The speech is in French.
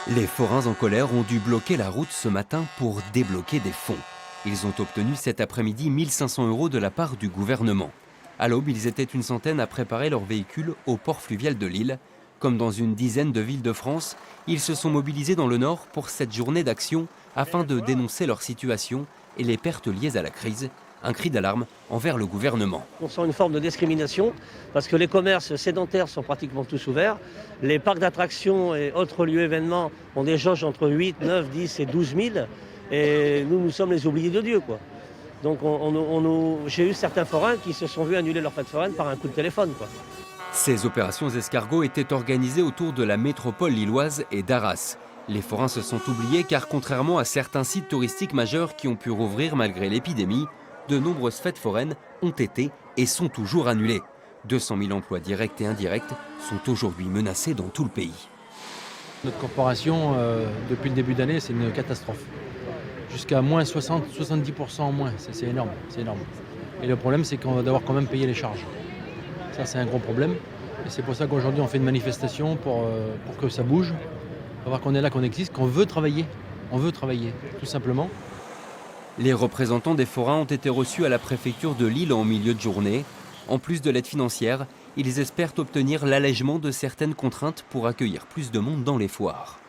Les forains en colère ont dû bloquer la route ce matin pour débloquer des fonds. Ils ont obtenu cet après-midi 1500 € de la part du gouvernement. À l'aube, ils étaient une centaine à préparer leur véhicule au port fluvial de Lille. Comme dans une dizaine de villes de France, ils se sont mobilisés dans le Nord pour cette journée d'action afin de dénoncer leur situation et les pertes liées à la crise. Un cri d'alarme envers le gouvernement. On sent une forme de discrimination parce que les commerces sédentaires sont pratiquement tous ouverts. Les parcs d'attractions et autres lieux événements ont des jauges entre 8, 9, 10 et 12 000. Et nous sommes les oubliés de Dieu, quoi. Donc j'ai eu certains forains qui se sont vus annuler leur fête foraine par un coup de téléphone, quoi. Ces opérations escargots étaient organisées autour de la métropole lilloise et d'Arras. Les forains se sont oubliés car contrairement à certains sites touristiques majeurs qui ont pu rouvrir malgré l'épidémie, de nombreuses fêtes foraines ont été et sont toujours annulées. 200 000 emplois directs et indirects sont aujourd'hui menacés dans tout le pays. Notre corporation, depuis le début d'année, c'est une catastrophe. Jusqu'à moins 70% en moins, c'est énorme, c'est énorme. Et le problème, c'est qu'on va devoir quand même payer les charges. Ça, c'est un gros problème. Et c'est pour ça qu'aujourd'hui, on fait une manifestation pour que ça bouge, pour voir qu'on est là, qu'on existe, qu'on veut travailler. On veut travailler, tout simplement. Les représentants des forains ont été reçus à la préfecture de Lille en milieu de journée. En plus de l'aide financière, ils espèrent obtenir l'allègement de certaines contraintes pour accueillir plus de monde dans les foires.